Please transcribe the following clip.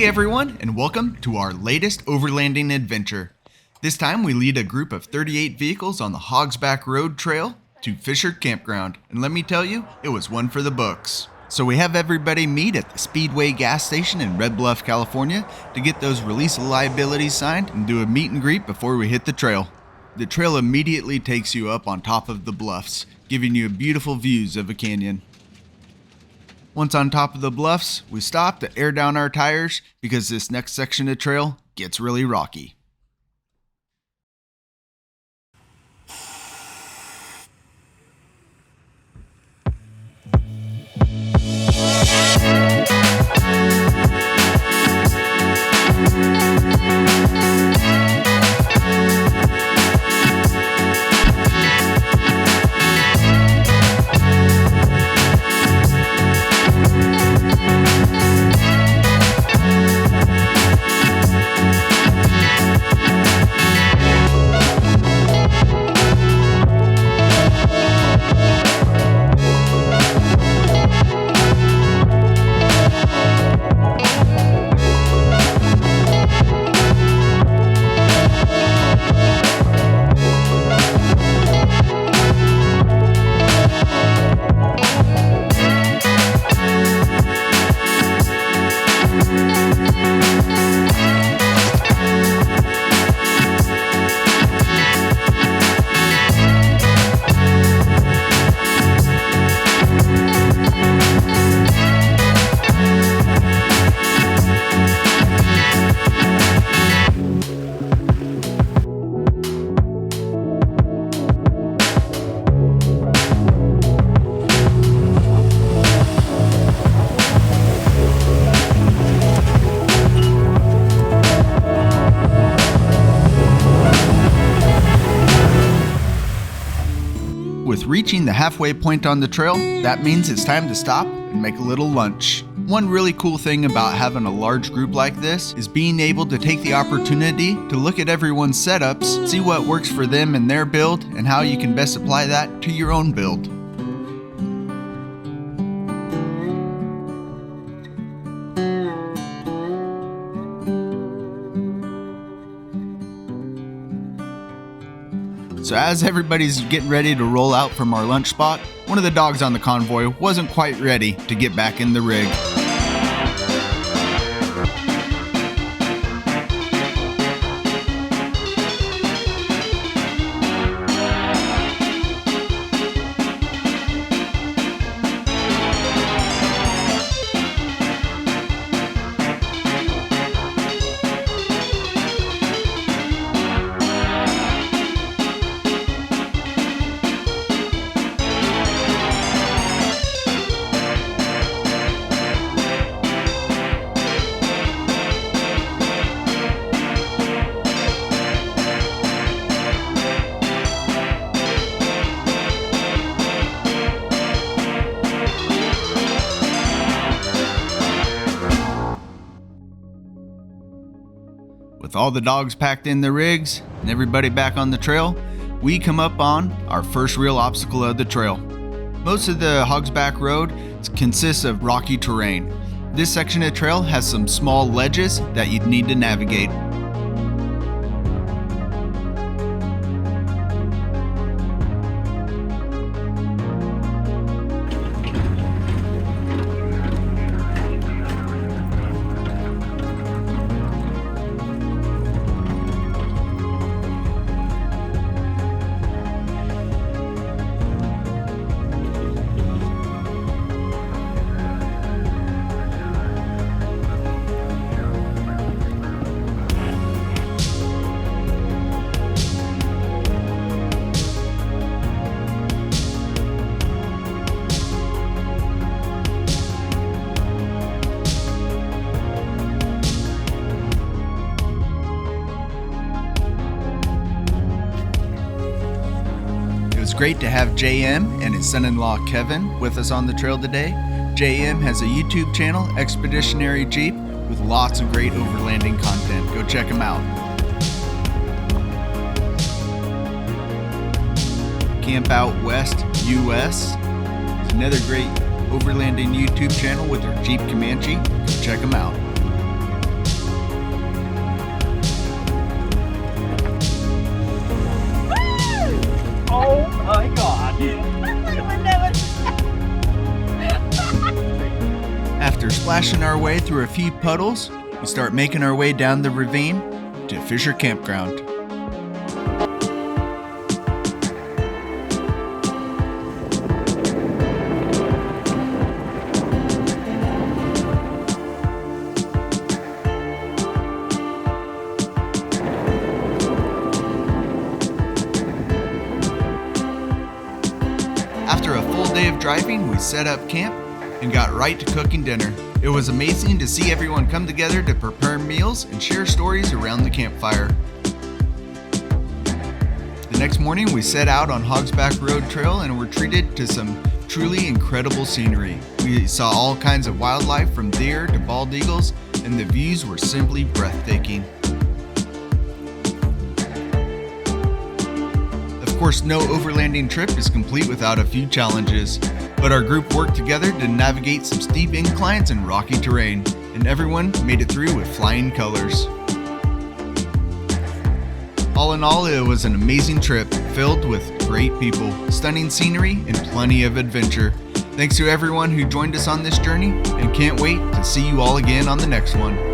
Hey everyone, and welcome to our latest overlanding adventure. This time we lead a group of 38 vehicles on the Hogsback Road trail to Fisher Campground, and let me tell you, it was one for the books. So we have everybody meet at the Speedway gas station in Red Bluff, California to get those release of liabilities signed and do a meet and greet before we hit the trail. The trail immediately takes you up on top of the bluffs, giving you beautiful views of a canyon. Once on top of the bluffs, we stop to air down our tires because this next section of trail gets really rocky. With reaching the halfway point on the trail, that means it's time to stop and make a little lunch. One really cool thing about having a large group like this is being able to take the opportunity to look at everyone's setups, see what works for them and their build, and how you can best apply that to your own build. So as everybody's getting ready to roll out from our lunch spot, one of the dogs on the convoy wasn't quite ready to get back in the rig. With all the dogs packed in the rigs and everybody back on the trail, we come up on our first real obstacle of the trail. Most of the Hogsback Road consists of rocky terrain. This section of trail has some small ledges that you'd need to navigate. It's great to have JM and his son-in-law Kevin with us on the trail today. JM has a YouTube channel, Expeditionary Jeep, with lots of great overlanding content. Go check him out. Camp Out West US is another great overlanding YouTube channel with their Jeep Comanche. Go check them out. splashing our way through a few puddles, we start making our way down the ravine to Fisher Campground. After a full day of driving, we set up camp and got right to cooking dinner. It was amazing to see everyone come together to prepare meals and share stories around the campfire. The next morning, we set out on Hogsback Road trail and were treated to some truly incredible scenery. We saw all kinds of wildlife from deer to bald eagles, and the views were simply breathtaking. Of course, no overlanding trip is complete without a few challenges, but our group worked together to navigate some steep inclines and rocky terrain, and everyone made it through with flying colors. All in all, it was an amazing trip filled with great people, stunning scenery, and plenty of adventure. Thanks to everyone who joined us on this journey, and can't wait to see you all again on the next one.